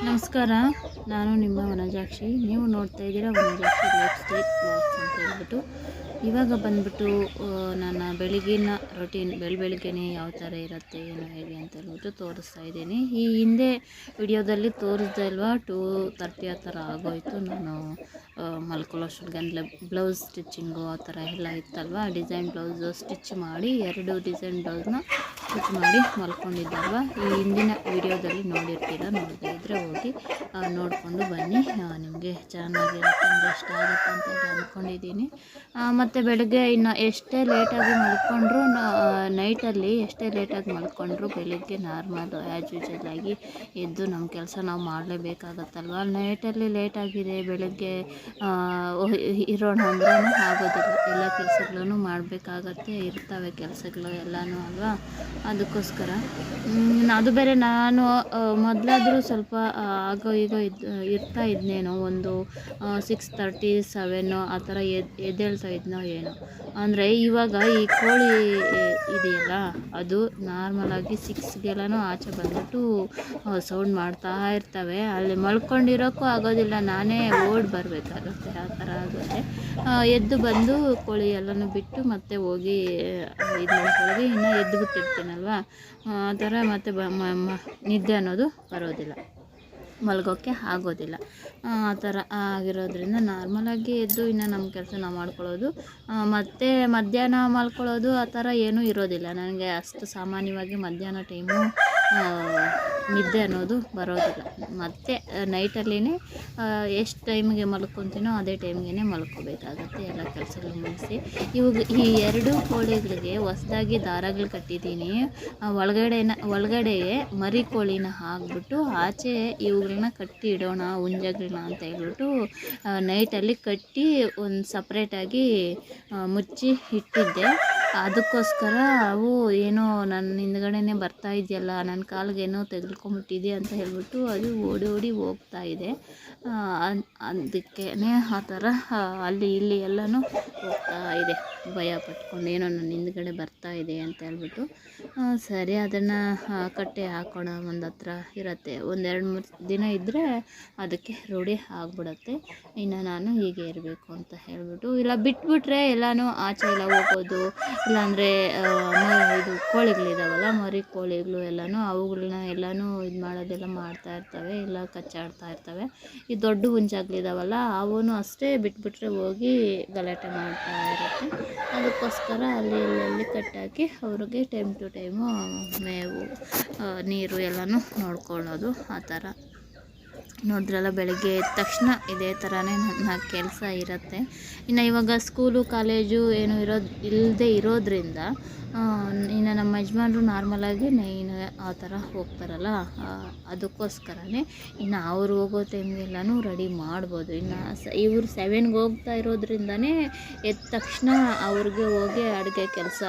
ನಮಸ್ಕಾರ, ನಾನು ನಿಮ್ಮ ವನಜಾಕ್ಷಿ. ನೀವು ನೋಡ್ತಾ ಇದ್ದೀರಾ ವನಜಾಕ್ಷಿ ಲೈಫ್ ಸ್ಟೈಲ್ ಬ್ಲಾಗ್ಸ್ ಅಂತ ಹೇಳ್ಬಿಟ್ಟು. ಇವಾಗ ಬಂದ್ಬಿಟ್ಟು ನನ್ನ ಬೆಳಗಿನ ರೊಟೀನ್ ಬೆಳಗ್ಗೆನೇ ಯಾವ ಥರ ಇರುತ್ತೆ ಏನು ಹೇಗೆ ಅಂತ ಹೇಳ್ಬಿಟ್ಟು ತೋರಿಸ್ತಾ ಇದ್ದೀನಿ. ಈ ಹಿಂದೆ ವಿಡಿಯೋದಲ್ಲಿ ತೋರಿಸ್ದೆ ಅಲ್ವಾ, 2:30 ಆ ಥರ ಆಗೋಯಿತು. ನಾನು ಮಲ್ಕೊಳ್ಳೋಷ್ಟೊತ್ತಿಗೆ ಅಂದರೆ ಬ್ಲೌಸ್ ಸ್ಟಿಚ್ಚಿಂಗು ಆ ಥರ ಎಲ್ಲ ಇತ್ತಲ್ವ. ಡಿಸೈನ್ ಬ್ಲೌಸು ಸ್ಟಿಚ್ ಮಾಡಿ 2 ಡಿಸೈನ್ ಬ್ಲೌಸ್ನ ಸ್ಟಿಚ್ ಮಾಡಿ ಮಲ್ಕೊಂಡಿದ್ದಲ್ವ. ಈ ಹಿಂದಿನ ವಿಡಿಯೋದಲ್ಲಿ ನೋಡಿರ್ತೀರ, ನೋಡದೇ ಇದ್ದರೆ ಹೋಗಿ ನೋಡಿಕೊಂಡು ಬನ್ನಿ. ನಿಮಗೆ ಚೆನ್ನಾಗಿರುತ್ತೆ ಅಂದರೆ ಇಷ್ಟ ಆಗುತ್ತೆ ಅಂತ ಅಂದ್ಕೊಂಡಿದ್ದೀನಿ. ಮತ್ತು ಬೆಳಗ್ಗೆ ಇನ್ನು ಎಷ್ಟೇ ಲೇಟಾಗಿ ಮಲ್ಕೊಂಡ್ರು, ನೈಟಲ್ಲಿ ಎಷ್ಟೇ ಲೇಟಾಗಿ ಮಲ್ಕೊಂಡ್ರು ಬೆಳಗ್ಗೆ ನಾರ್ಮಲ್ ಆ್ಯಸ್ ಯೂಶುವಲ್ ಆಗಿ ಎದ್ದು ನಮ್ಮ ಕೆಲಸ ನಾವು ಮಾಡಲೇಬೇಕಾಗತ್ತಲ್ವ. ನೈಟಲ್ಲಿ ಲೇಟಾಗಿದೆ ಬೆಳಗ್ಗೆ ಇರೋಣ ಅಂದ್ರೂ ಆಗೋದಿಲ್ಲ. ಎಲ್ಲ ಕೆಲಸಗಳೂ ಮಾಡಬೇಕಾಗತ್ತೆ, ಇರ್ತವೆ ಕೆಲಸಗಳು ಎಲ್ಲನೂ ಅಲ್ವಾ. ಅದಕ್ಕೋಸ್ಕರ ಅದು ಬೇರೆ ನಾನು ಮೊದಲಾದರೂ ಸ್ವಲ್ಪ ಆಗೋ ಈಗೋ ಇರ್ತಾ ಇದ್ನೇನೋ, ಒಂದು 6:30 7 ಆ ಥರ ಎದ್ದೇಳ್ತಾ ಇದ್ನೋ ಏನೋ. ಅಂದರೆ ಇವಾಗ ಈ ಕೋಳಿ ಇದೆಯಲ್ಲ, ಅದು ನಾರ್ಮಲಾಗಿ 6ಗೆಲ್ಲನೂ ಆಚೆ ಬಂದ್ಬಿಟ್ಟು ಸೌಂಡ್ ಮಾಡ್ತಾ ಇರ್ತವೆ. ಅಲ್ಲಿ ಮಲ್ಕೊಂಡಿರೋಕ್ಕೂ ಆಗೋದಿಲ್ಲ, ನಾನೇ ಓಡಿ ಬರಬೇಕಾಗುತ್ತೆ, ಆ ಥರ ಆಗುತ್ತೆ. ಎದ್ದು ಬಂದು ಕೋಳಿ ಎಲ್ಲನೂ ಬಿಟ್ಟು ಮತ್ತೆ ಹೋಗಿ ಇದು ಮಾಡ್ಕೊಳ್ಳೋದು. ಇನ್ನು ಎದ್ದು ಬಿಟ್ಟಿರ್ತೀನಲ್ವ, ಆ ಥರ ಮತ್ತೆ ನಿದ್ದೆ ಅನ್ನೋದು ಬರೋದಿಲ್ಲ, ಮಲಗೋಕ್ಕೆ ಆಗೋದಿಲ್ಲ. ಆ ಥರ ಆಗಿರೋದ್ರಿಂದ ನಾರ್ಮಲಾಗಿ ಎದ್ದು ಇನ್ನು ನಮ್ಮ ಕೆಲಸ ನಾವು ಮಾಡ್ಕೊಳ್ಳೋದು. ಮತ್ತು ಮಧ್ಯಾಹ್ನ ಮಲ್ಕೊಳ್ಳೋದು ಆ ಥರ ಏನೂ ಇರೋದಿಲ್ಲ ನನಗೆ. ಅಷ್ಟು ಸಾಮಾನ್ಯವಾಗಿ ಮಧ್ಯಾಹ್ನ ಟೈಮು ನಿದ್ದೆ ಅನ್ನೋದು ಬರೋದಿಲ್ಲ. ಮತ್ತು ನೈಟಲ್ಲಿನೇ ಎಷ್ಟು ಟೈಮಿಗೆ ಮಲ್ಕೊತೀನೋ ಅದೇ ಟೈಮ್ಗೆ ಮಲ್ಕೋಬೇಕಾಗತ್ತೆ ಎಲ್ಲ ಕೆಲಸಗಳು ಮುಗಿಸಿ. ಇವಾಗ ಈ 2 ಕೋಳಿಗಳಿಗೆ ಹೊಸ್ದಾಗಿ ದಾರಗಳು ಕಟ್ಟಿದ್ದೀನಿ. ಒಳಗಡೆ ಮರಿ ಕೋಳಿನ ಹಾಕ್ಬಿಟ್ಟು ಆಚೆ ಇವುಗಳನ್ನ ಕಟ್ಟಿ ಇಡೋಣ ಹುಂಜಗಳನ್ನ ಅಂತ ಹೇಳ್ಬಿಟ್ಟು ನೈಟಲ್ಲಿ ಕಟ್ಟಿ ಒಂದು ಸಪ್ರೇಟಾಗಿ ಮುಚ್ಚಿ ಇಟ್ಟಿದ್ದೆ. ಅದಕ್ಕೋಸ್ಕರ ಅವು ಏನೋ ನನ್ನ ಹಿಂದ್ಗಡೆನೇ ಬರ್ತಾ ಇದೆಯಲ್ಲ, ನನ್ನ ಕಾಲಿಗೇನೋ ತೆಗೆದುಕೊಂಡ್ಬಿಟ್ಟಿದೆ ಅಂತ ಹೇಳ್ಬಿಟ್ಟು ಅದು ಓಡಿ ಹೋಗ್ತಾ ಇದೆ. ಅದಕ್ಕೇ ಆ ಥರ ಅಲ್ಲಿ ಇಲ್ಲಿ ಎಲ್ಲನೂ ಹೋಗ್ತಾ ಇದೆ, ಭಯ ಪಟ್ಕೊಂಡು ಏನೋ ನನ್ನ ಹಿಂದ್ಗಡೆ ಬರ್ತಾ ಇದೆ ಅಂತ ಹೇಳ್ಬಿಟ್ಟು. ಸರಿ, ಅದನ್ನು ಕಟ್ಟೆ ಹಾಕೋಣ, ಒಂದು ಹತ್ರ ಇರುತ್ತೆ. 1-2-3 ದಿನ ಇದ್ದರೆ ಅದಕ್ಕೆ ರೂಢಿ ಆಗಿಬಿಡುತ್ತೆ. ಇನ್ನು ನಾನು ಹೀಗೆ ಇರಬೇಕು ಅಂತ ಹೇಳ್ಬಿಟ್ಟು, ಇಲ್ಲ ಬಿಟ್ಬಿಟ್ರೆ ಎಲ್ಲನೂ ಆಚೆ ಎಲ್ಲ ಹೋಗೋದು, ಇಲ್ಲಾಂದರೆ ಇದು ಕೋಳಿಗಳಿದಾವಲ್ಲ, ಮರಿ ಕೋಳಿಗಳು ಎಲ್ಲನೂ ಅವುಗಳನ್ನ ಎಲ್ಲನೂ ಇದು ಮಾಡೋದೆಲ್ಲ ಮಾಡ್ತಾ ಇರ್ತವೆ, ಇಲ್ಲ ಕಚ್ಚಾಡ್ತಾ ಇರ್ತವೆ. ಈ ದೊಡ್ಡ ಹುಂಜಾಗ್ಲಿದಾವಲ್ಲ ಅವೂ ಅಷ್ಟೇ ಬಿಟ್ಬಿಟ್ರೆ ಹೋಗಿ ಗಲಾಟೆ ಮಾಡ್ತಾ ಇರುತ್ತೆ. ಅದಕ್ಕೋಸ್ಕರ ಅಲ್ಲಿ ಕಟ್ಟಾಕಿ ಅವ್ರಿಗೆ ಟೈಮ್ ಟು ಟೈಮು ಮೇವು ನೀರು ಎಲ್ಲನೂ ನೋಡ್ಕೊಳ್ಳೋದು. ಆ ಥರ ನೋಡಿದ್ರಲ್ಲ, ಬೆಳಗ್ಗೆ ಎದ್ದ ತಕ್ಷಣ ಇದೇ ಥರನೇ ನನ್ನ ಕೆಲಸ ಇರುತ್ತೆ. ಇನ್ನು ಇವಾಗ ಸ್ಕೂಲು ಕಾಲೇಜು ಏನು ಇಲ್ಲದೆ ಇರೋದ್ರಿಂದ ಇನ್ನು ನಮ್ಮ ಯಜಮಾನ್ರು ನಾರ್ಮಲಾಗಿ 9 ಆ ಥರ ಹೋಗ್ತಾರಲ್ಲ, ಅದಕ್ಕೋಸ್ಕರನೇ ಇನ್ನು ಅವ್ರು ಹೋಗೋ ಟೈಮ್ಗೆಲ್ಲನೂ ರೆಡಿ ಮಾಡ್ಬೋದು. ಇನ್ನು ಇವರು 7ಗೆ ಹೋಗ್ತಾ ಇರೋದ್ರಿಂದನೇ ಎದ್ದ ತಕ್ಷಣ ಅವ್ರಿಗೆ ಹೋಗಿ ಅಡುಗೆ ಕೆಲಸ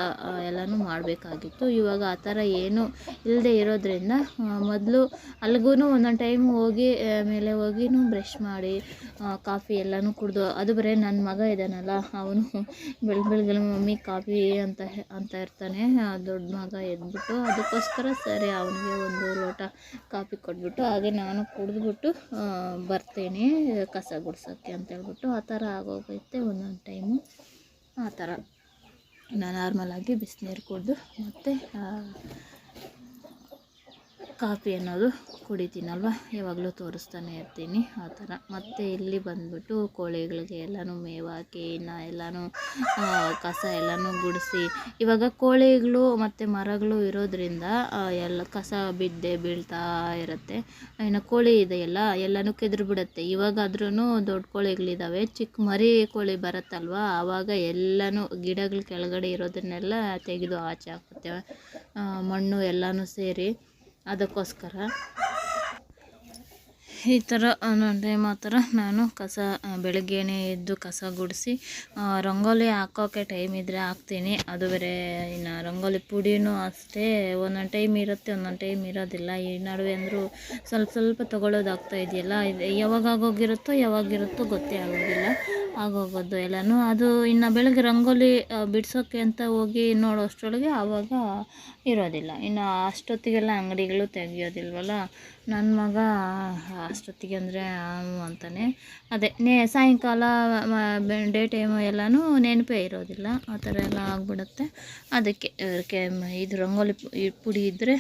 ಎಲ್ಲನೂ ಮಾಡಬೇಕಾಗಿತ್ತು. ಇವಾಗ ಆ ಥರ ಏನೂ ಇಲ್ಲದೆ ಇರೋದ್ರಿಂದ ಮೊದಲು ಅಲ್ಲಿಗೂ ಒಂದೊಂದು ಟೈಮ್ ಹೋಗಿ ಮೇಲೆ ಹೋಗಿನೂ ಬ್ರಷ್ ಮಾಡಿ ಕಾಫಿ ಎಲ್ಲನೂ ಕುಡಿದು, ಅದು ಬರೀ ನನ್ನ ಮಗ ಇದ್ದಾನಲ್ಲ, ಅವನು ಬೆಳಗ್ಗೆ ಮಮ್ಮಿ ಕಾಫಿ ಅಂತ ಇರ್ತಾನೆ, ದೊಡ್ಡ ಮಗ ಎದ್ಬಿಟ್ಟು. ಅದಕ್ಕೋಸ್ಕರ ಸರಿ ಅವನಿಗೆ ಒಂದು ಲೋಟ ಕಾಫಿ ಕೊಟ್ಬಿಟ್ಟು ಹಾಗೆ ನಾನು ಕುಡಿದ್ಬಿಟ್ಟು ಬರ್ತೇನೆ ಕಸ ಗುಡ್ಸೋಕ್ಕೆ ಅಂತ ಹೇಳ್ಬಿಟ್ಟು. ಆ ಥರ ಆಗೋಗೈತೆ ಒಂದೊಂದು ಟೈಮು. ಆ ಥರ ನಾನು ನಾರ್ಮಲಾಗಿ ಬಿಸಿನೀರು ಕುಡಿದು ಮತ್ತು ಕಾಫಿ ಅನ್ನೋದು ಕುಡಿತೀನಲ್ವ, ಯಾವಾಗಲೂ ತೋರಿಸ್ತಾನೆ ಇರ್ತೀನಿ. ಆ ಥರ ಮತ್ತು ಇಲ್ಲಿ ಬಂದ್ಬಿಟ್ಟು ಕೋಳಿಗಳಿಗೆ ಎಲ್ಲನೂ ಮೇವು ಹಾಕಿ ಇನ್ನು ಎಲ್ಲನೂ ಕಸ ಎಲ್ಲನೂ ಗುಡಿಸಿ. ಇವಾಗ ಕೋಳಿಗಳು ಮತ್ತು ಮರಗಳು ಇರೋದ್ರಿಂದ ಎಲ್ಲ ಕಸ ಬೀಳ್ತಾ ಇರುತ್ತೆ. ಇನ್ನು ಕೋಳಿ ಇದೆಯಲ್ಲ ಎಲ್ಲನೂ ಕೆದ್ರು ಬಿಡುತ್ತೆ. ಇವಾಗಾದ್ರೂ ದೊಡ್ಡ ಕೋಳಿಗಳಿದ್ದಾವೆ, ಚಿಕ್ಕ ಮರಿ ಕೋಳಿ ಬರುತ್ತಲ್ವ, ಆವಾಗ ಎಲ್ಲನೂ ಗಿಡಗಳ ಕೆಳಗಡೆ ಇರೋದನ್ನೆಲ್ಲ ತೆಗೆದು ಆಚೆ ಹಾಕುತ್ತೆ, ಮಣ್ಣು ಎಲ್ಲನೂ ಸೇರಿ. ಅದಕ್ಕೋಸ್ಕರ ಈ ಥರ ಒಂದೊಂದು ಟೈಮ್ ಆ ಥರ ನಾನು ಕಸ ಬೆಳಗ್ಗೆನೇ ಎದ್ದು ಕಸ ಗುಡಿಸಿ ರಂಗೋಲಿ ಹಾಕೋಕ್ಕೆ ಟೈಮ್ ಇದ್ದರೆ ಹಾಕ್ತೀನಿ. ಅದು ಬೇರೆ ಇನ್ನು ರಂಗೋಲಿ ಪುಡಿನೂ ಅಷ್ಟೇ ಒಂದೊಂದು ಟೈಮ್ ಇರುತ್ತೆ, ಒಂದೊಂದು ಟೈಮ್ ಇರೋದಿಲ್ಲ. ಈ ನಡುವೆ ಅಂದರೂ ಸ್ವಲ್ಪ ತೊಗೊಳ್ಳೋದಾಗ್ತಾ ಇದೆಯಲ್ಲ, ಯಾವಾಗ ಯಾವಾಗಿರುತ್ತೋ ಗೊತ್ತೇ ಆಗೋದಿಲ್ಲ. ಆಗೋಗೋದು ಎಲ್ಲನೂ. ಅದು ಇನ್ನು ಬೆಳಗ್ಗೆ ರಂಗೋಲಿ ಬಿಡಿಸೋಕ್ಕೆ ಅಂತ ಹೋಗಿ ನೋಡೋ ಅಷ್ಟರೊಳಗೆ ಆವಾಗ ಇರೋದಿಲ್ಲ. ಇನ್ನು ಅಷ್ಟೊತ್ತಿಗೆಲ್ಲ ಅಂಗಡಿಗಳು ತೆಗಿಯೋದಿಲ್ವಲ್ಲ, ನನ್ನ ಮಗ ಅಷ್ಟೊತ್ತಿಗೆ ಅಂದರೆ ಅಂತಾನೆ ಅದೇ ಸಾಯಂಕಾಲ ಡೇ ಟೈಮು ಎಲ್ಲನೂ ನೆನಪೇ ಇರೋದಿಲ್ಲ, ಆ ಥರ ಎಲ್ಲ ಆಗಿಬಿಡುತ್ತೆ. ಅದಕ್ಕೆ ಇದು ರಂಗೋಲಿ ಪುಡಿ ಇದ್ದರೆ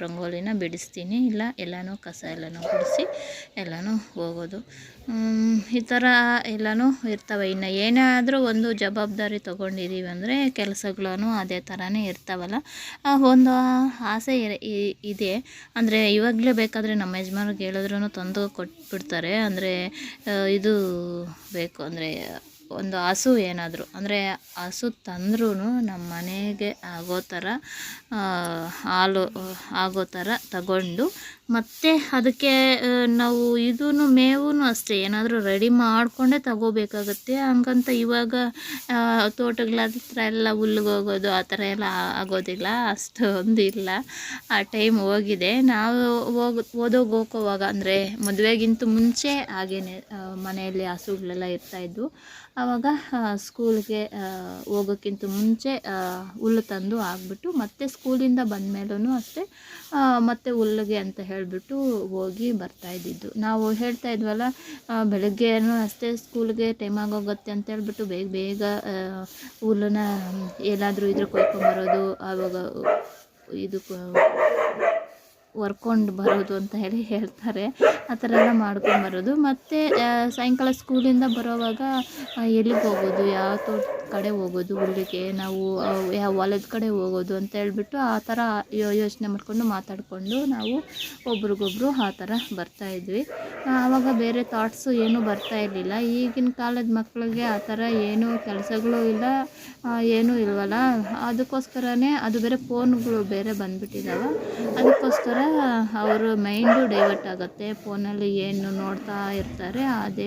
ರಂಗೋಲಿನ ಬಿಡಿಸ್ತೀನಿ, ಇಲ್ಲ ಎಲ್ಲನೂ ಕಸ ಎಲ್ಲನೂ ಗುಡಿಸಿ ಎಲ್ಲನೂ ಹೋಗೋದು. ಈ ಥರ ಎಲ್ಲನೂ ಇರ್ತವೆ. ಇನ್ನು ಏನಾದರೂ ಒಂದು ಜವಾಬ್ದಾರಿ ತೊಗೊಂಡಿದ್ದೀವಿ ಅಂದರೆ ಕೆಲಸಗಳೂ ಅದೇ ಥರನೇ ಇರ್ತಾವಲ್ಲ. ಒಂದು ಆಸೆ ಇದೆ ಅಂದರೆ ಇವಾಗಲೇ ಬೇಕಾದರೆ ನಮ್ಮ ಯಜಮಾನ್ರಿಗೆ ಹೇಳಿದ್ರೂ ತಂದು ಕೊಟ್ಬಿಡ್ತಾರೆ. ಅಂದರೆ ಇದು ಬೇಕು ಅಂದರೆ ಒಂದು ಹಸು ಏನಾದರೂ ಅಂದರೆ ಹಸು ತಂದ್ರೂ ನಮ್ಮ ಮನೆಗೆ ಆಗೋ ಥರ ಹಾಲು ಆಗೋ ಥರ ತಗೊಂಡು ಮತ್ತು ಅದಕ್ಕೆ ನಾವು ಇದೂ ಮೇವೂ ಅಷ್ಟೇ ಏನಾದರೂ ರೆಡಿ ಮಾಡಿಕೊಂಡೇ ತಗೋಬೇಕಾಗತ್ತೆ. ಹಂಗಂತ ಇವಾಗ ತೋಟಗಳ ಹತ್ರ ಎಲ್ಲ ಹುಲ್ಗೆ ಹೋಗೋದು ಆ ಥರ ಎಲ್ಲ ಆಗೋದಿಲ್ಲ, ಅಷ್ಟೊಂದು ಇಲ್ಲ, ಆ ಟೈಮ್ ಹೋಗಿದೆ. ನಾವು ಹೋಗೋವಾಗ ಅಂದರೆ ಮದುವೆಗಿಂತ ಮುಂಚೆ ಹಾಗೇನೆ ಮನೆಯಲ್ಲಿ ಹಸುಗಳೆಲ್ಲ ಇರ್ತಾಯಿದ್ವು. ಆವಾಗ ಸ್ಕೂಲ್ಗೆ ಹೋಗೋಕ್ಕಿಂತ ಮುಂಚೆ ಹುಲ್ಲು ತಂದು ಹಾಕ್ಬಿಟ್ಟು ಮತ್ತೆ ಸ್ಕೂಲಿಂದ ಬಂದ ಮೇಲೂ ಅಷ್ಟೇ ಮತ್ತೆ ಹುಲ್ಲಿಗೆ ಅಂತ ಹೇಳಿಬಿಟ್ಟು ಹೋಗಿ ಬರ್ತಾಯಿದ್ದಿದ್ದು. ನಾವು ಹೇಳ್ತಾ ಇದ್ವಲ್ಲ, ಬೆಳಗ್ಗೆನೂ ಅಷ್ಟೇ ಸ್ಕೂಲ್ಗೆ ಟೈಮ್ ಆಗೋಗುತ್ತೆ ಅಂತ ಹೇಳ್ಬಿಟ್ಟು ಬೇಗ ಬೇಗ ಹುಲ್ಲನ್ನ ಏನಾದರೂ ಇದ್ರೆ ಕೊಯ್ಕೊಂಬರೋದು, ಆವಾಗ ಇದು ವರ್ಕೊಂಡು ಬರೋದು ಅಂತ ಹೇಳ್ತಾರೆ. ಆ ಥರ ಎಲ್ಲ ಮಾಡ್ಕೊಂಬರೋದು. ಮತ್ತು ಸಾಯಂಕಾಲ ಸ್ಕೂಲಿಂದ ಬರೋವಾಗ ಎಲ್ಲಿಗೆ ಹೋಗೋದು, ಯಾವ ಕಡೆ ಹೋಗೋದು, ಹುಲ್ಲಿಗೆ ನಾವು ಯಾವ ಹೊಲದ ಕಡೆ ಹೋಗೋದು ಅಂತ ಹೇಳ್ಬಿಟ್ಟು ಆ ಥರ ಯೋಚನೆ ಮಾಡಿಕೊಂಡು ಮಾತಾಡಿಕೊಂಡು ನಾವು ಒಬ್ರಿಗೊಬ್ರು ಆ ಥರ ಬರ್ತಾಯಿದ್ವಿ. ಆವಾಗ ಬೇರೆ ಥಾಟ್ಸು ಏನೂ ಬರ್ತಾ ಇರಲಿಲ್ಲ. ಈಗಿನ ಕಾಲದ ಮಕ್ಕಳಿಗೆ ಆ ಥರ ಏನೂ ಕೆಲಸಗಳು ಇಲ್ಲ, ಏನೂ ಇಲ್ವಲ್ಲ. ಅದಕ್ಕೋಸ್ಕರನೇ ಅದು ಬೇರೆ ಫೋನ್ಗಳು ಬೇರೆ ಬಂದುಬಿಟ್ಟಿದ್ದಾವೆ. ಅದಕ್ಕೋಸ್ಕರ ಅವರ ಮೈಂಡು ಡೈವರ್ಟ್ ಆಗುತ್ತೆ. ಫೋನಲ್ಲಿ ಏನು ನೋಡ್ತಾ ಇರ್ತಾರೆ, ಅದೇ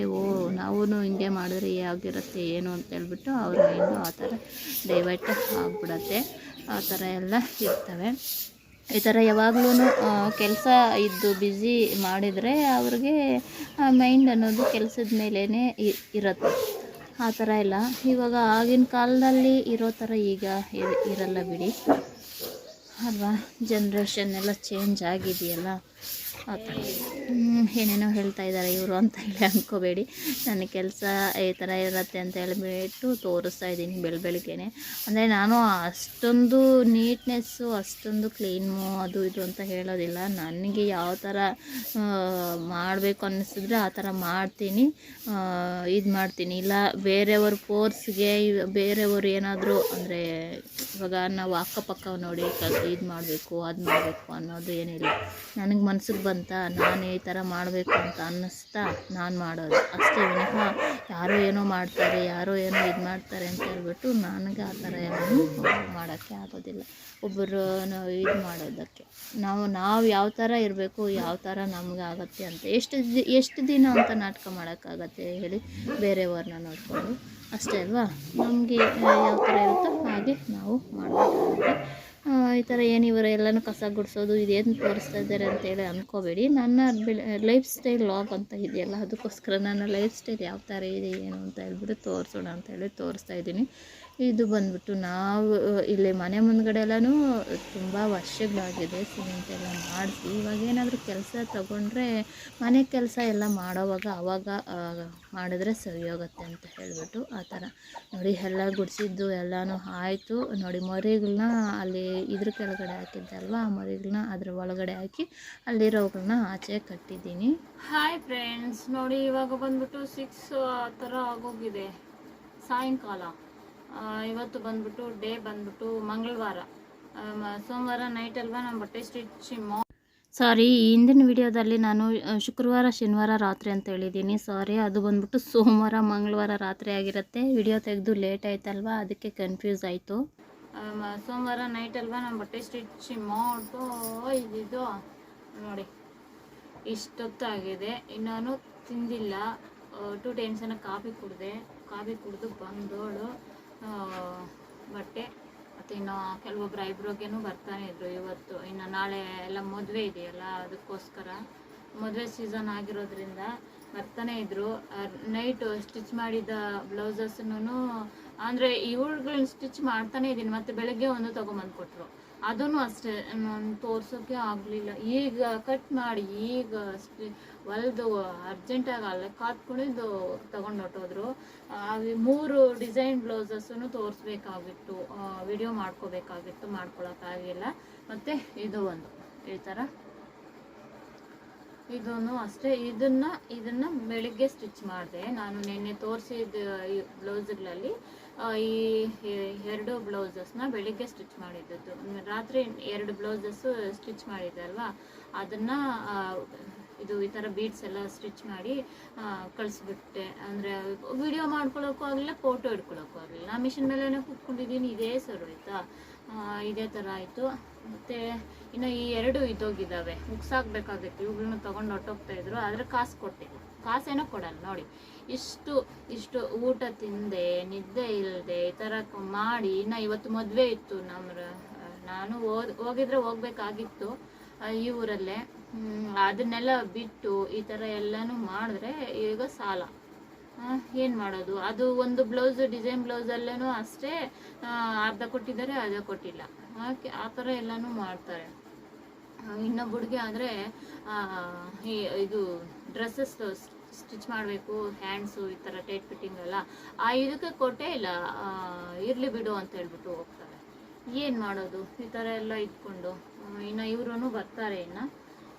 ನಾವು ಹಿಂಗೆ ಮಾಡಿದ್ರೆ ಹೇಗಿರುತ್ತೆ ಏನು ಅಂತ ಹೇಳ್ಬಿಟ್ಟು ಅವ್ರ ಮೈಂಡು ಆ ಥರ ಡೈವರ್ಟ್ ಆಗಿಬಿಡತ್ತೆ. ಆ ಥರ ಎಲ್ಲ ಇರ್ತವೆ. ಈ ಥರ ಯಾವಾಗ್ಲೂ ಕೆಲಸ ಇದ್ದು ಬ್ಯುಸಿ ಮಾಡಿದರೆ ಅವ್ರಿಗೆ ಮೈಂಡ್ ಅನ್ನೋದು ಕೆಲಸದ ಮೇಲೇ ಇರುತ್ತೆ. ಆ ಥರ ಎಲ್ಲ ಇವಾಗ ಆಗಿನ ಕಾಲದಲ್ಲಿ ಇರೋ ಥರ ಈಗ ಇರಲ್ಲ ಬಿಡಿ ಅಲ್ವಾ. ಜನ್ರೇಷನ್ ಎಲ್ಲ ಚೇಂಜ್ ಆಗಿದೆಯಲ್ಲ, ಆ ಥರ ಏನೇನೋ ಹೇಳ್ತಾ ಇದ್ದಾರೆ ಇವರು ಅಂತ ಹೇಳಿ ಅಂದ್ಕೋಬೇಡಿ. ನನ್ನ ಕೆಲಸ ಈ ಥರ ಇರುತ್ತೆ ಅಂತ ಹೇಳಿಬಿಟ್ಟು ತೋರಿಸ್ತಾ ಇದ್ದೀನಿ ಬೆಳಗ್ಗೆನೆ. ಅಂದರೆ ನಾನು ಅಷ್ಟೊಂದು ನೀಟ್ನೆಸ್ಸು ಅಷ್ಟೊಂದು ಕ್ಲೀನು ಅದು ಇದು ಅಂತ ಹೇಳೋದಿಲ್ಲ. ನನಗೆ ಯಾವ ಥರ ಮಾಡಬೇಕು ಅನ್ನಿಸಿದ್ರೆ ಆ ಥರ ಮಾಡ್ತೀನಿ, ಇದು ಮಾಡ್ತೀನಿ. ಇಲ್ಲ ಬೇರೆಯವ್ರ ಫೋರ್ಸ್ಗೆ ಬೇರೆಯವರು ಏನಾದರೂ ಅಂದರೆ ಇವಾಗ ನಾವು ಅಕ್ಕಪಕ್ಕ ನೋಡಿ ಇದು ಮಾಡಬೇಕು ಅದು ಮಾಡಬೇಕು ಅನ್ನೋದು ಏನಿಲ್ಲ. ನನಗೆ ಮನ್ಸಿಗೆ ಬಂತ ನಾನು ಈ ಥರ ಮಾಡಬೇಕು ಅಂತ ಅನ್ನಿಸ್ತಾ ನಾನು ಮಾಡೋದು ಅಷ್ಟೇ ವಿನಃ ಯಾರೋ ಏನೋ ಮಾಡ್ತಾರೆ, ಯಾರೋ ಏನೋ ಇದು ಮಾಡ್ತಾರೆ ಅಂತ ಹೇಳ್ಬಿಟ್ಟು ನನಗೆ ಆ ಥರ ಏನೂ ಮಾಡೋಕ್ಕೆ ಆಗೋದಿಲ್ಲ. ಒಬ್ಬರು ಇದು ಮಾಡೋದಕ್ಕೆ ನಾವು ಯಾವ ಥರ ಇರಬೇಕು, ಯಾವ ಥರ ನಮ್ಗೆ ಆಗುತ್ತೆ ಅಂತ ಎಷ್ಟು ದಿನ ಅಂತ ನಾಟಕ ಮಾಡೋಕ್ಕಾಗತ್ತೆ ಹೇಳಿ, ಬೇರೆಯವ್ರನ್ನ ನೋಡಿಕೊಂಡು ಅಷ್ಟೇ ಅಲ್ವಾ. ನಮಗೆ ಯಾವ ಥರ ಇರುತ್ತೋ ಹಾಗೆ ನಾವು ಮಾಡಬೇಕಾಗುತ್ತೆ. ಈ ಥರ ಏನು ಇವರು ಎಲ್ಲನೂ ಕಸ ಗುಡಿಸೋದು ಇದೇನು ತೋರಿಸ್ತಾ ಇದ್ದಾರೆ ಅಂತೇಳಿ ಅಂದ್ಕೋಬೇಡಿ. ನನ್ನ ಲೈಫ್ ಸ್ಟೈಲ್ ಲಾಗ್ ಅಂತ ಇದೆಯಲ್ಲ, ಅದಕ್ಕೋಸ್ಕರ ನನ್ನ ಲೈಫ್ ಸ್ಟೈಲ್ ಯಾವ ಥರ ಇದೆ ಏನು ಅಂತ ಹೇಳ್ಬಿಟ್ಟು ತೋರಿಸೋಣ ಅಂತೇಳಿ ತೋರಿಸ್ತಾ ಇದ್ದೀನಿ. ಇದು ಬಂದ್ಬಿಟ್ಟು ನಾವು ಇಲ್ಲಿ ಮನೆ ಮುಂದ್ಗಡೆ ಎಲ್ಲನೂ ತುಂಬ ವರ್ಷಗಳಾಗಿದೆ ಸಿಮೆಂಟ್ ಎಲ್ಲ ಮಾಡಿಸಿ. ಇವಾಗ ಏನಾದರೂ ಕೆಲಸ ತಗೊಂಡ್ರೆ ಮನೆ ಕೆಲಸ ಎಲ್ಲ ಮಾಡೋವಾಗ ಆವಾಗ ಮಾಡಿದ್ರೆ ಸರಿ ಹೋಗುತ್ತೆ ಅಂತ ಹೇಳಿಬಿಟ್ಟು ಆ ಥರ ನೋಡಿ ಎಲ್ಲ ಗುಡಿಸಿದ್ದು ಎಲ್ಲನೂ ಆಯಿತು. ನೋಡಿ ಮರಿಗಳನ್ನ ಅಲ್ಲಿ ಇದ್ರ ಕೆಳಗಡೆ ಹಾಕಿದ್ದಲ್ವ, ಆ ಮರಿಗಳನ್ನ ಅದ್ರ ಒಳಗಡೆ ಹಾಕಿ ಅಲ್ಲಿರೋಗಳನ್ನ ಆಚೆ ಕಟ್ಟಿದ್ದೀನಿ. ಹಾಯ್ ಫ್ರೆಂಡ್ಸ್, ನೋಡಿ ಇವಾಗ ಬಂದ್ಬಿಟ್ಟು 6 ಆ ಥರ ಆಗೋಗಿದೆ ಸಾಯಂಕಾಲ. ಇವತ್ತು ಬಂದ್ಬಿಟ್ಟು ಡೇ ಬಂದ್ಬಿಟ್ಟು ಮಂಗಳವಾರ, ಸೋಮವಾರ ನೈಟ್ ಅಲ್ವಾ ನಮ್ಮ ಬಟ್ಟೆ ಸಾರಿ, ಹಿಂದಿನ ವಿಡಿಯೋದಲ್ಲಿ ನಾನು ಶುಕ್ರವಾರ ಶನಿವಾರ ರಾತ್ರಿ ಅಂತ ಹೇಳಿದ್ದೀನಿ. ಸಾರಿ, ಅದು ಬಂದ್ಬಿಟ್ಟು ಸೋಮವಾರ ಮಂಗಳವಾರ ರಾತ್ರಿ ಆಗಿರುತ್ತೆ. ವಿಡಿಯೋ ತೆಗೆದು ಲೇಟ್ ಆಯ್ತಲ್ವಾ, ಅದಕ್ಕೆ ಕನ್ಫ್ಯೂಸ್ ಆಯಿತು. ಸೋಮವಾರ ನೈಟ್ ಅಲ್ವಾ ನಮ್ಮ ಬಟ್ಟೆ ಸ್ಟಿಚ್ ಮಾಡ್ತು ಇದ್ದಿದ್ದು. ನೋಡಿ ಇಷ್ಟೊತ್ತಾಗಿದೆ, ಇನ್ನೂ ತಿಂದಿಲ್ಲ. 2 ಟೈಮ್ಸ್ ಕಾಫಿ ಕುಡಿದು ಬಂದೋಳು ಬಟ್ಟೆ. ಮತ್ತು ಇನ್ನು ಕೆಲವೊಬ್ಬರು ಐಬ್ರೋಗೇನು ಬರ್ತಾನೆ ಇದ್ರು ಇವತ್ತು. ಇನ್ನು ನಾಳೆ ಎಲ್ಲ ಮದುವೆ ಇದೆಯಲ್ಲ, ಅದಕ್ಕೋಸ್ಕರ ಮದುವೆ ಸೀಸನ್ ಆಗಿರೋದ್ರಿಂದ ಬರ್ತಾನೆ ಇದ್ರು. ನೈಟ್ ಸ್ಟಿಚ್ ಮಾಡಿದ ಬ್ಲೌಸಸ್ನೂ ಅಂದರೆ ಇವುಗಳನ್ನ ಸ್ಟಿಚ್ ಮಾಡ್ತಾನೆ ಇದ್ದೀನಿ. ಮತ್ತು ಬೆಳಗ್ಗೆ ಒಂದು ತೊಗೊಂಬಂದು ಕೊಟ್ಟರು. ಅದನ್ನು ಅಷ್ಟೇ ನಾನು ತೋರ್ಸೋಕ್ಕೆ ಆಗಲಿಲ್ಲ. ಈಗ ಕಟ್ ಮಾಡಿ ಈಗ ಹೊಲ್ದು ಅರ್ಜೆಂಟಾಗಿ ಅಲ್ಲೇ ಕಾತ್ಕೊಂಡಿದ್ದು ತಗೊಂಡು ಹೊಟ್ಟೋದ್ರು. 3 ಡಿಸೈನ್ ಬ್ಲೌಸಸ್ಸನ್ನು ತೋರಿಸ್ಬೇಕಾಗಿತ್ತು, ವಿಡಿಯೋ ಮಾಡ್ಕೋಬೇಕಾಗಿತ್ತು, ಮಾಡ್ಕೊಳಕ್ಕಾಗಿಲ್ಲ. ಮತ್ತು ಇದು ಒಂದು ಈ ಥರ ಇದನ್ನು ಅಷ್ಟೇ. ಇದನ್ನು ಬೆಳಿಗ್ಗೆ ಸ್ಟಿಚ್ ಮಾಡಿದೆ ನಾನು. ನಿನ್ನೆ ತೋರಿಸಿದ ಈ ಬ್ಲೌಸ್ಗಳಲ್ಲಿ ಈ 2 ಬ್ಲೌಸಸ್ನ ಬೆಳಿಗ್ಗೆ ಸ್ಟಿಚ್ ಮಾಡಿದ್ದದ್ದು. ರಾತ್ರಿ 2 ಬ್ಲೌಸಸ್ಸು ಸ್ಟಿಚ್ ಮಾಡಿದ್ದೆ ಅಲ್ವಾ, ಅದನ್ನು ಇದು ಈ ಥರ ಬೀಡ್ಸ್ ಎಲ್ಲ ಸ್ಟಿಚ್ ಮಾಡಿ ಕಳಿಸ್ಬಿಟ್ಟೆ. ಅಂದರೆ ವಿಡಿಯೋ ಮಾಡ್ಕೊಳ್ಳೋಕ್ಕೂ ಆಗಲಿಲ್ಲ, ಫೋಟೋ ಹಿಡ್ಕೊಳ್ಳೋಕ್ಕೂ ಆಗಲಿಲ್ಲ. ನಾನು ಮಿಷಿನ್ ಮೇಲೇ ಕೂತ್ಕೊಂಡಿದ್ದೀನಿ, ಇದೇ ಸರ್ ಆಯಿತಾ, ಇದೇ ಥರ ಆಯಿತು. ಮತ್ತು ಇನ್ನು ಈ 2 ಇದ್ದೋಗಿದ್ದಾವೆ, ಮುಗ್ಸಾಕ್ಬೇಕಾಗಿತ್ತು. ಇವುಗಳನ್ನ ತೊಗೊಂಡು ಹೊಟ್ಟೋಗ್ತಾಯಿದ್ರು, ಆದರೆ ಕಾಸು ಕೊಟ್ಟಿದ್ದು, ಕಾಸೇನೋ ಕೊಡಲ್ಲ ನೋಡಿ. ಇಷ್ಟು ಊಟ ತಿಂದೆ, ನಿದ್ದೆ ಇಲ್ಲದೆ ಈ ಥರ ಮಾಡಿ. ಇನ್ನು ಇವತ್ತು ಮದುವೆ ಇತ್ತು ನಾನು ಹೋಗಿದ್ರೆ ಹೋಗ್ಬೇಕಾಗಿತ್ತು ಈ ಊರಲ್ಲೇ. ಅದನ್ನೆಲ್ಲ ಬಿಟ್ಟು ಈ ಥರ ಎಲ್ಲನೂ ಮಾಡಿದ್ರೆ ಈಗ ಸಾಲ ಏನು ಮಾಡೋದು. ಅದು ಒಂದು ಬ್ಲೌಸ್ ಡಿಸೈನ್ ಬ್ಲೌಸಲ್ಲೂ ಅಷ್ಟೇ ಅರ್ಧ ಕೊಟ್ಟಿದ್ದಾರೆ, ಅರ್ಧ ಕೊಟ್ಟಿಲ್ಲ. ಆ ಥರ ಎಲ್ಲನೂ ಮಾಡ್ತಾರೆ. ಇನ್ನೊಬ್ಬಳಿಗೆ ಆದರೆ ಇದು ಡ್ರೆಸ್ಸಸ್ ಸ್ಟಿಚ್ ಮಾಡಬೇಕು, ಹ್ಯಾಂಡ್ಸು ಈ ಥರ ಟೈಟ್ ಫಿಟ್ಟಿಂಗ್ ಎಲ್ಲ ಇದಕ್ಕೆ ಕೊಟ್ಟೇ ಇಲ್ಲ, ಇರಲಿ ಬಿಡು ಅಂತ ಹೇಳ್ಬಿಟ್ಟು ಹೋಗ್ತಾರೆ. ಏನು ಮಾಡೋದು ಈ ಥರ ಎಲ್ಲ ಇಟ್ಕೊಂಡು. ಇನ್ನು ಇವ್ರೂ ಬರ್ತಾರೆ, ಇನ್ನು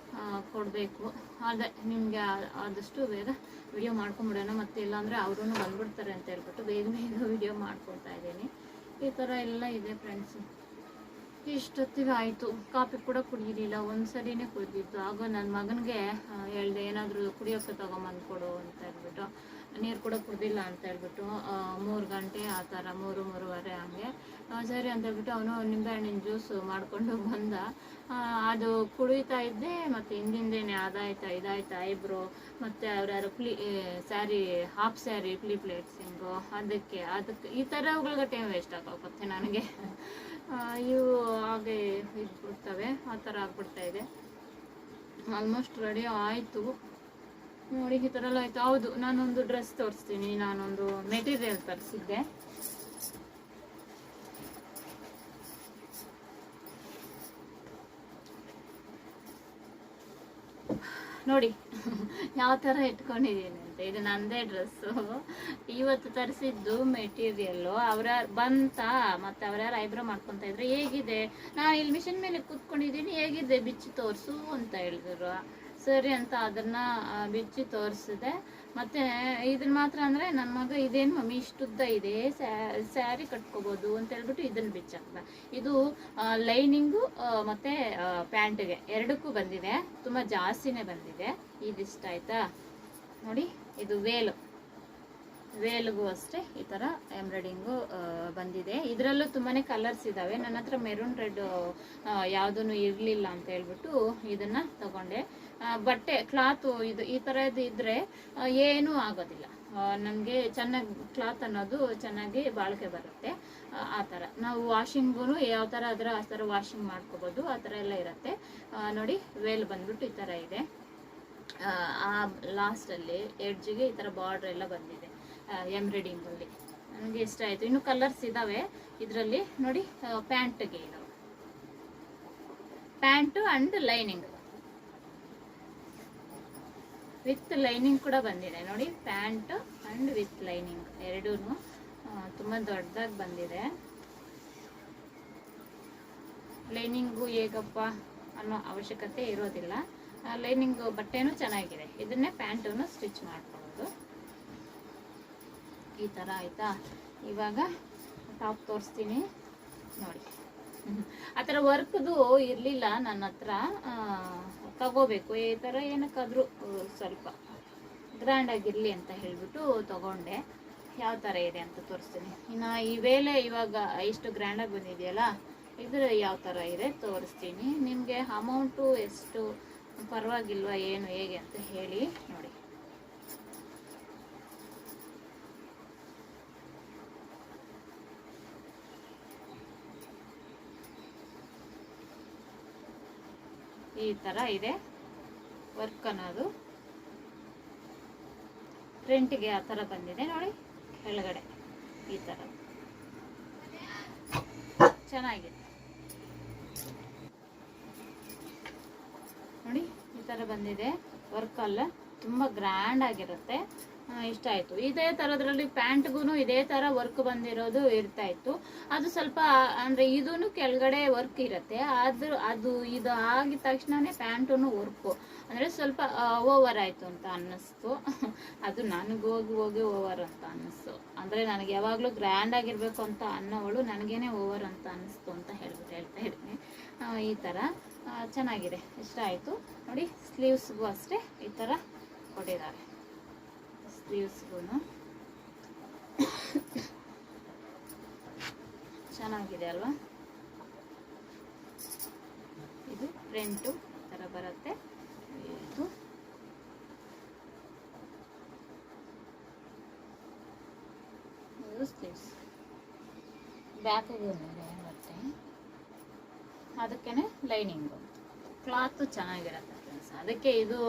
ಕೊಡಬೇಕು. ಅದೇ ನಿಮಗೆ ಆದಷ್ಟು ಬೇಗ ವಿಡಿಯೋ ಮಾಡ್ಕೊಂಬಿಡೋಣ, ಮತ್ತೆ ಇಲ್ಲಾಂದರೆ ಅವ್ರೂ ಬಂದ್ಬಿಡ್ತಾರೆ ಅಂತ ಹೇಳ್ಬಿಟ್ಟು ಬೇಗ ವಿಡಿಯೋ ಮಾಡ್ಕೊಳ್ತಾ ಇದ್ದೀನಿ. ಈ ಥರ ಎಲ್ಲ ಇದೆ ಫ್ರೆಂಡ್ಸು. ಇಷ್ಟೊತ್ತಿಗೆ ಆಯಿತು. ಕಾಫಿ ಕೂಡ ಕುಡಿಯಲಿಲ್ಲ, ಒಂದು ಸರಿನೇ ಕುಡಿದಿದ್ದು. ಆಗ ನನ್ನ ಮಗನಿಗೆ ಹೇಳ್ದೆ ಏನಾದರೂ ಕುಡಿಯೋಕ್ಕೆ ತೊಗೊಂಬಂದು ಕೊಡು ಅಂತ ಹೇಳ್ಬಿಟ್ಟು. ನೀರು ಕೂಡ ಕುಡ್ದಿಲ್ಲ ಅಂತ ಹೇಳ್ಬಿಟ್ಟು 3 ಗಂಟೆ ಆ ಥರ, 3-3:30 ಹಂಗೆ. ಸರಿ ಅಂತ ಹೇಳ್ಬಿಟ್ಟು ಅವನು ನಿಂಬೆಹಣ್ಣಿನ ಜ್ಯೂಸು ಮಾಡಿಕೊಂಡು ಬಂದ. ಅದು ಕುಡಿತಾ ಇದ್ದೆ. ಮತ್ತು ಹಿಂದಿಂದೇನೆ ಇದಾಯ್ತು ಐಬ್ರೋ, ಮತ್ತು ಅವ್ರ್ಯಾರು ಸ್ಯಾರಿ, ಹಾಫ್ ಸ್ಯಾರಿ ಪ್ಲೇಟ್ಸಿಂಗು, ಅದಕ್ಕೆ ಈ ಥರಗಳಿಗೆ ಟೈಮ್ ವೇಸ್ಟ್ ಆಗೋಗುತ್ತೆ ನನಗೆ. ಇವು ಹಾಗೆ ಇದ್ಬಿಡ್ತವೆ, ಆ ಥರ ಆಗ್ಬಿಡ್ತಾ ಇದೆ. ಆಲ್ಮೋಸ್ಟ್ ರೆಡಿ ಆಯಿತು ನೋಡಿ. ಈ ಥರ ಎಲ್ಲ ಆಯಿತು. ಹೌದು, ನಾನೊಂದು ಡ್ರೆಸ್ ತೋರಿಸ್ತೀನಿ. ನಾನೊಂದು ಮೆಟೀರಿಯಲ್ ತರಿಸಿದ್ದೆ ನೋಡಿ ಯಾವ ಥರ ಇಟ್ಕೊಂಡಿದ್ದೀನಿ ಅಂತ. ಇದು ನಂದೇ ಡ್ರೆಸ್ಸು, ಇವತ್ತು ತರಿಸಿದ್ದು ಮೆಟೀರಿಯಲ್ಲು. ಬಂತಾ, ಮತ್ತು ಅವ್ರ್ಯಾರು ಐಬ್ರೋ ಮಾಡ್ಕೊತಾ ಇದ್ರೆ ಹೇಗಿದೆ, ನಾನು ಇಲ್ಲಿ ಮಿಷಿನ್ ಮೇಲೆ ಕೂತ್ಕೊಂಡಿದ್ದೀನಿ, ಹೇಗಿದೆ ಬಿಚ್ಚಿ ತೋರಿಸು ಅಂತ ಹೇಳಿದ್ರು. ಸರಿ ಅಂತ ಅದನ್ನು ಬಿಚ್ಚಿ ತೋರಿಸಿದೆ. ಮತ್ತು ಇದನ್ನು ಮಾತ್ರ ಅಂದರೆ ನನ್ನ ಮಗ ಇದೇನು ಮಮ್ಮಿ ಇಷ್ಟುದ್ದ ಇದೆ, ಸ್ಯಾರಿ ಕಟ್ಕೋಬೋದು ಅಂತ ಹೇಳ್ಬಿಟ್ಟು ಇದನ್ನು ಬಿಚ್ಚಾಕ್ದ. ಇದು ಲೈನಿಂಗು ಮತ್ತು ಪ್ಯಾಂಟ್ಗೆ ಎರಡಕ್ಕೂ ಬಂದಿದೆ, ತುಂಬ ಜಾಸ್ತಿನೇ ಬಂದಿದೆ. ಇದಿಷ್ಟ ಆಯಿತಾ ನೋಡಿ. ಇದು ವೇಲ್ಗೂ ಅಷ್ಟೇ ಈ ಥರ ಎಂಬ್ರಾಯ್ಡಿಂಗು ಬಂದಿದೆ. ಇದರಲ್ಲೂ ತುಂಬಾ ಕಲರ್ಸ್ ಇದ್ದಾವೆ. ನನ್ನ ಹತ್ರ ಮೆರೂನ್ ರೆಡ್ ಯಾವುದೂ ಇರಲಿಲ್ಲ ಅಂತ ಹೇಳ್ಬಿಟ್ಟು ಇದನ್ನು ತಗೊಂಡೆ. ಬಟ್ಟೆ ಕ್ಲಾತು ಈ ಥರದ್ದು ಇದ್ದರೆ ಏನೂ ಆಗೋದಿಲ್ಲ ನಮಗೆ. ಚೆನ್ನಾಗಿ ಕ್ಲಾತ್ ಅನ್ನೋದು ಚೆನ್ನಾಗಿ ಬಾಳಿಕೆ ಬರುತ್ತೆ. ಆ ಥರ ನಾವು ವಾಷಿಂಗೂ ಯಾವ ಥರ ಆ ಥರ ವಾಷಿಂಗ್ ಮಾಡ್ಕೋಬೋದು, ಆ ಥರ ಎಲ್ಲ ಇರುತ್ತೆ ನೋಡಿ. ವೇಲ್ ಬಂದ್ಬಿಟ್ಟು ಈ ಥರ ಇದೆ. ಆ ಲಾಸ್ಟಲ್ಲಿ ಎಡ್ಜಿಗೆ ಈ ಥರ ಬಾರ್ಡ್ರ್ ಎಲ್ಲ ಬಂದಿದೆ ಎಂಬ್ರಾಯ್ಡಿಂಗಲ್ಲಿ. ನನಗೆ ಇಷ್ಟ ಆಯಿತು. ಇನ್ನು ಕಲರ್ಸ್ ಇದ್ದಾವೆ ಇದರಲ್ಲಿ ನೋಡಿ. ಪ್ಯಾಂಟ್ಗೆ ಇದಾವೆ, pant and lining with lining ಕೂಡ ಬಂದಿದೆ ನೋಡಿ. ಪ್ಯಾಂಟು ಆ್ಯಂಡ್ ವಿತ್ ಲೈನಿಂಗ್ ಎರಡೂ ತುಂಬ ದೊಡ್ಡದಾಗಿ ಬಂದಿದೆ. ಲೈನಿಂಗು ಹೇಗಪ್ಪ ಅನ್ನೋ ಅವಶ್ಯಕತೆ ಇರೋದಿಲ್ಲ. ಲೈನಿಂಗ್ ಬಟ್ಟೆನೂ ಚೆನ್ನಾಗಿದೆ. ಇದನ್ನೇ ಪ್ಯಾಂಟನ್ನು ಸ್ಟಿಚ್ ಮಾಡ್ಕೊಳ್ಳೋದು. ಈ ಥರ ಆಯಿತಾ. ಇವಾಗ ಟಾಪ್ ತೋರಿಸ್ತೀನಿ ನೋಡಿ. ಆ ಥರ ವರ್ಕ್ದು ಇರಲಿಲ್ಲ ನನ್ನ ಹತ್ರ, ತಗೋಬೇಕು ಈ ಥರ ಏನಕ್ಕಾದರೂ ಸ್ವಲ್ಪ ಗ್ರ್ಯಾಂಡಾಗಿರಲಿ ಅಂತ ಹೇಳಿಬಿಟ್ಟು ತಗೊಂಡೆ. ಯಾವ ಥರ ಇದೆ ಅಂತ ತೋರಿಸ್ತೀನಿ. ಇನ್ನು ಈ ವೇಳೆ ಇವಾಗ ಇಷ್ಟು ಗ್ರ್ಯಾಂಡಾಗಿ ಬಂದಿದೆಯಲ್ಲ, ಇದ್ರ ಯಾವ ಥರ ಇದೆ ತೋರಿಸ್ತೀನಿ ನಿಮಗೆ. ಅಮೌಂಟು ಎಷ್ಟು ಪರವಾಗಿಲ್ವಾ ಏನು ಹೇಗೆ ಅಂತ ಹೇಳಿ ನೋಡಿ. ಈ ಥರ ಇದೆ ವರ್ಕ್ ಅನ್ನೋದು. ಫ್ರಂಟಿಗೆ ಆ ಥರ ಬಂದಿದೆ ನೋಡಿ. ಕೆಳಗಡೆ ಈ ಥರ ಚೆನ್ನಾಗಿದೆ. ಥರ ಬಂದಿದೆ. ವರ್ಕಲ್ಲ ತುಂಬ ಗ್ರ್ಯಾಂಡ್ ಆಗಿರುತ್ತೆ. ಇಷ್ಟ ಆಯಿತು. ಇದೇ ಥರದ್ರಲ್ಲಿ ಪ್ಯಾಂಟ್ಗೂ ಇದೇ ಥರ ವರ್ಕ್ ಬಂದಿರೋದು ಇರ್ತಾ ಇತ್ತು. ಅದು ಸ್ವಲ್ಪ ಅಂದರೆ ಇದೂ ಕೆಳಗಡೆ ವರ್ಕ್ ಇರುತ್ತೆ. ಅದು ಇದು ಆಗಿದ ತಕ್ಷಣನೇ ಪ್ಯಾಂಟೂ ವರ್ಕು ಅಂದರೆ ಸ್ವಲ್ಪ ಓವರ್ ಆಯಿತು ಅಂತ ಅನ್ನಿಸ್ತು. ಅದು ನನಗೆ ಹೋಗಿ ಓವರ್ ಅಂತ ಅನ್ನಿಸ್ತು. ಅಂದರೆ ನನಗೆ ಯಾವಾಗಲೂ ಗ್ರ್ಯಾಂಡ್ ಆಗಿರಬೇಕು ಅಂತ ಅನ್ನೋವಳು ನನಗೇನೆ ಓವರ್ ಅಂತ ಅನ್ನಿಸ್ತು ಅಂತ ಹೇಳ್ತಾ ಇದ್ದೀನಿ. ಈ ಥರ ಚೆನ್ನಾಗಿದೆ, ಇಷ್ಟ ಆಯಿತು. ನೋಡಿ, ಸ್ಲೀವ್ಸ್ಗೂ ಅಷ್ಟೇ ಈ ಥರ ಕೊಟ್ಟಿದ್ದಾರೆ. ಸ್ಲೀವ್ಸ್ಗೂ ಚೆನ್ನಾಗಿದೆ ಅಲ್ವಾ? ಇದು ಫ್ರಂಟು ಈ ಥರ ಬರುತ್ತೆ. ಇದು ಸ್ಲೀವ್ಸ್, ಬ್ಯಾಕಿಗೂ ಬರುತ್ತೆ. ಅದಕ್ಕೇನೆ ಲೈನಿಂಗು. ಕ್ಲಾತು ಚೆನ್ನಾಗಿರುತ್ತೆ ಫ್ರೆಂಡ್ಸ್. ಅದಕ್ಕೆ ಇದು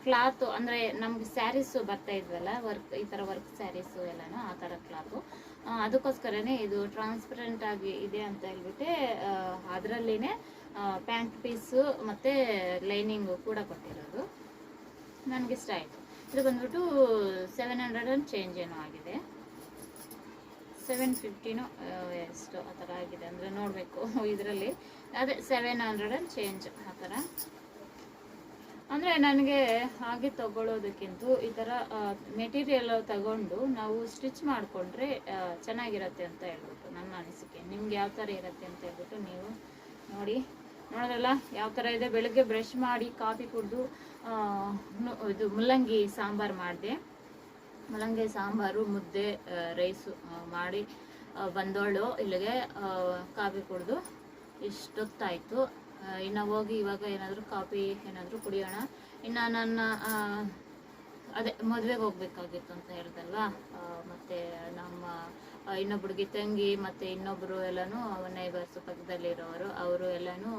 ಕ್ಲಾತು ಅಂದರೆ ನಮ್ಗೆ ಸ್ಯಾರೀಸು ಬರ್ತಾ ಇದ್ವಲ್ಲ ವರ್ಕ್, ಈ ಥರ ವರ್ಕ್ ಸ್ಯಾರೀಸು ಎಲ್ಲನೂ ಆ ಥರ ಕ್ಲಾತು. ಅದಕ್ಕೋಸ್ಕರನೇ ಇದು ಟ್ರಾನ್ಸ್ಪರೆಂಟ್ ಆಗಿ ಇದೆ ಅಂತ ಹೇಳ್ಬಿಟ್ಟು ಅದರಲ್ಲಿನೇ ಪ್ಯಾಂಟ್ ಪೀಸು ಮತ್ತು ಲೈನಿಂಗು ಕೂಡ ಕೊಟ್ಟಿರೋದು. ನನಗಿಷ್ಟ ಆಯಿತು. ಇದು ಬಂದ್ಬಿಟ್ಟು 700 ಚೇಂಜ್ ಏನೋ ಆಗಿದೆ, 750 ಎಷ್ಟು ಆ ಥರ ಆಗಿದೆ ಅಂದರೆ ನೋಡಬೇಕು ಇದರಲ್ಲಿ. ಅದೇ 700 ಚೇಂಜ್ ಆ ಥರ. ಅಂದರೆ ನನಗೆ ಹಾಗೆ ತಗೊಳ್ಳೋದಕ್ಕಿಂತ ಈ ಥರ ಮೆಟೀರಿಯಲ್ ತಗೊಂಡು ನಾವು ಸ್ಟಿಚ್ ಮಾಡಿಕೊಂಡ್ರೆ ಚೆನ್ನಾಗಿರುತ್ತೆ ಅಂತ ಹೇಳ್ಬಿಟ್ಟು ನನ್ನ ಅನಿಸಿಕೆ. ನಿಮ್ಗೆ ಯಾವ ಥರ ಇರುತ್ತೆ ಅಂತ ಹೇಳ್ಬಿಟ್ಟು ನೀವು ನೋಡೋದಲ್ಲ ಯಾವ ಥರ ಇದೆ. ಬೆಳಗ್ಗೆ ಬ್ರಷ್ ಮಾಡಿ ಕಾಫಿ ಕುಡಿದು ಇದು ಮುಲ್ಲಂಗಿ ಸಾಂಬಾರು ಮಾಡಿದೆ. ಮುಲ್ಲಂಗಿ ಸಾಂಬಾರು, ಮುದ್ದೆ, ರೈಸು ಮಾಡಿ ಬಂದೋಳು ಇಲ್ಲಿಗೆ. ಕಾಫಿ ಕುಡಿದು ಇಷ್ಟೊತ್ತಾಯಿತು. ಇನ್ನು ಹೋಗಿ ಇವಾಗ ಏನಾದರೂ ಕಾಫಿ ಏನಾದರೂ ಕುಡಿಯೋಣ. ಇನ್ನು ನನ್ನ ಅದೇ ಮದುವೆಗೆ ಹೋಗ್ಬೇಕಾಗಿತ್ತು ಅಂತ ಹೇಳ್ದಲ್ವಾ. ಮತ್ತು ನಮ್ಮ ಇನ್ನೊಬ್ಬಳಿಗೆ ತಂಗಿ ಮತ್ತು ಇನ್ನೊಬ್ಬರು ಎಲ್ಲನೂ ನೈಬರ್ಸು ಪಕ್ಕದಲ್ಲಿರೋರು ಅವರು ಎಲ್ಲನೂ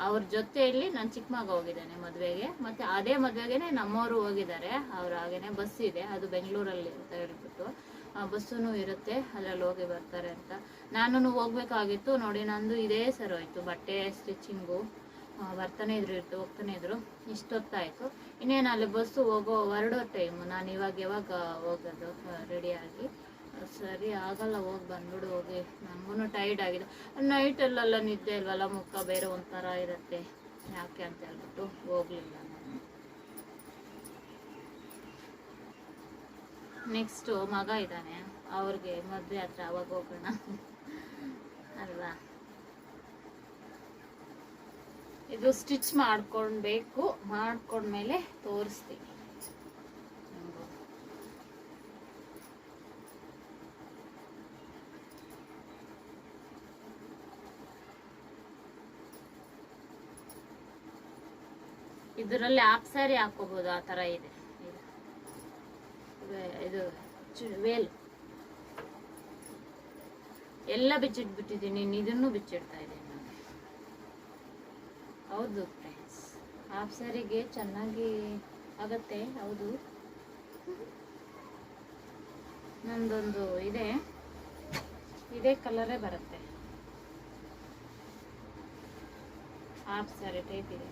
ಅವ್ರ ಜೊತೆಯಲ್ಲಿ ನಾನು ಚಿಕ್ಕಮಗ ಹೋಗಿದ್ದೇನೆ ಮದುವೆಗೆ. ಮತ್ತು ಅದೇ ಮದುವೆಗೆ ನಮ್ಮವರು ಹೋಗಿದ್ದಾರೆ. ಅವ್ರು ಹಾಗೇನೆ ಬಸ್ ಇದೆ, ಅದು ಬೆಂಗಳೂರಲ್ಲಿ ಅಂತ ಹೇಳ್ಬಿಟ್ಟು ಬಸ್ಸೂ ಇರುತ್ತೆ, ಅದರಲ್ಲಿ ಹೋಗಿ ಬರ್ತಾರೆ ಅಂತ. ನಾನು ಹೋಗ್ಬೇಕಾಗಿತ್ತು. ನೋಡಿ, ನಂದು ಇದೇ ಸರ್ ಹೋಯ್ತು. ಬಟ್ಟೆ ಸ್ಟಿಚಿಂಗು ಬರ್ತಾನೆ ಇದ್ರು ಹೋಗ್ತಾನೆ ಇದ್ರು. ಇಷ್ಟೊತ್ತಾಯಿತು. ಇನ್ನೇನು ಅಲ್ಲಿ ಬಸ್ಸು ಹೊರಡೋ ಟೈಮು. ನಾನು ಯಾವಾಗ ಹೋಗೋದು ರೆಡಿಯಾಗಿ. ಸರಿ ಆಗಲ್ಲ, ಹೋಗಿ ಬಂದ್ಬಿಡು ಹೋಗಿ. ನನಗೂ ಟೈರ್ಡ್ ಆಗಿದೆ. ನೈಟಲ್ಲೆಲ್ಲ ನಿದ್ದೆ ಇಲ್ವಲ್ಲ, ಮುಖ ಬೇರೆ ಒಂಥರ ಇರುತ್ತೆ, ಯಾಕೆ ಅಂತ ಹೇಳ್ಬಿಟ್ಟು ಹೋಗಲಿಲ್ಲ ನಾನು. ನೆಕ್ಸ್ಟು ಮಗ ಇದ್ದಾನೆ, ಅವ್ರಿಗೆ ಮದುವೆ ಹತ್ರ ಅವಾಗ ಹೋಗೋಣ ಅಲ್ವಾ. ಇದು ಸ್ಟಿಚ್ ಮಾಡ್ಕೊಳ್ಬೇಕು, ಮಾಡ್ಕೊಂಡ್ಮೇಲೆ ತೋರಿಸ್ತೀನಿ. ಇದರಲ್ಲಿ ಹಾಫ್ ಸ್ಯಾರಿ ಹಾಕೋಬಹುದು, ಆ ಥರ ಇದೆ. ಇದು ವೇಲ್ ಎಲ್ಲ ಬಿಚ್ಚಿಟ್ಬಿಟ್ಟಿದ್ದೀನಿ, ಇದನ್ನು ಬಿಚ್ಚಿಡ್ತಾ ಇದ್ದೀನಿ ನಾನು. ಹೌದು ಫ್ರೆಂಡ್ಸ್, ಹಾಫ್ ಸ್ಯಾರಿಗೆ ಚೆನ್ನಾಗಿ ಆಗತ್ತೆ. ಹೌದು, ನಂದೊಂದು ಇದೇ ಕಲರೇ ಬರುತ್ತೆ. ಹಾಫ್ ಸ್ಯಾರಿ ಟೈಪ್ ಇದೆ.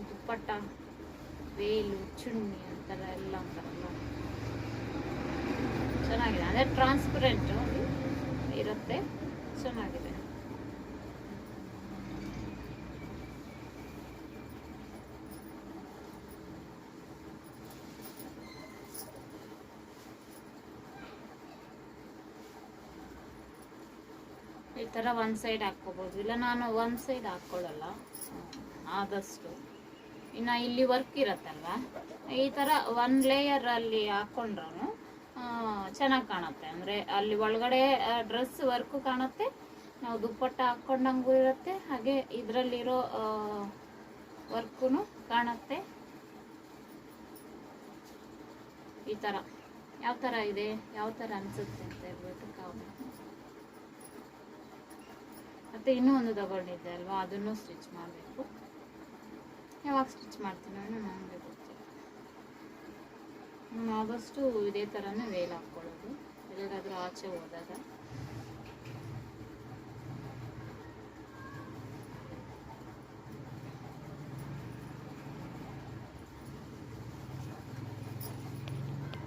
ದುಪ್ಪಟ್ಟ, ವೇಲು, ಚುಣ್ಣಿ ಅಂತರ ಎಲ್ಲ ಅಂತಾರಲ್ಲ, ಚೆನ್ನಾಗಿದೆ. ಅಂದರೆ ಟ್ರಾನ್ಸ್ಪರೆಂಟ್ ಇರುತ್ತೆ, ಚೆನ್ನಾಗಿದೆ. ಈ ಥರ ಒಂದು ಸೈಡ್ ಹಾಕ್ಕೋಬೋದು, ಇಲ್ಲ ನಾನು ಒಂದು ಸೈಡ್ ಹಾಕ್ಕೊಳ್ಳಲ್ಲ ಆದಷ್ಟು. ಇನ್ನು ಇಲ್ಲಿ ವರ್ಕ್ ಇರತ್ತಲ್ವ, ಈ ಥರ ಒನ್ ಲೇಯರಲ್ಲಿ ಹಾಕ್ಕೊಂಡ್ರೂ ಚೆನ್ನಾಗಿ ಕಾಣುತ್ತೆ. ಅಂದರೆ ಅಲ್ಲಿ ಒಳಗಡೆ ಡ್ರೆಸ್ ವರ್ಕು ಕಾಣುತ್ತೆ, ನಾವು ದುಪ್ಪಟ್ಟ ಹಾಕ್ಕೊಂಡಂಗೂ ಇರುತ್ತೆ, ಹಾಗೆ ಇದರಲ್ಲಿರೋ ವರ್ಕು ಕಾಣುತ್ತೆ. ಈ ಥರ ಯಾವ ಥರ ಇದೆ, ಯಾವ ಥರ ಅನಿಸುತ್ತೆ ಅಂತ ಹೇಳ್ಬಿಟ್ಟು ಕಾಮೆಂಟ್. ಮತ್ತು ಇನ್ನೂ ಒಂದು ತಗೊಂಡಿದ್ದೆ ಅಲ್ವಾ, ಅದನ್ನು ಸ್ಟಿಚ್ ಮಾಡಬೇಕು. ಯಾವಾಗ ಸ್ಟಿಚ್ ಮಾಡ್ತೀನಿ ಅನ್ನೋ ನನಗೆ ಗೊತ್ತಿಲ್ಲ. ಆದಷ್ಟು ಇದೇ ಥರನೇ ವೇಲ್ ಹಾಕ್ಕೊಳ್ಳೋದು, ಎಲ್ಲಿಗಾದರೂ ಆಚೆ ಹೋದಾಗ.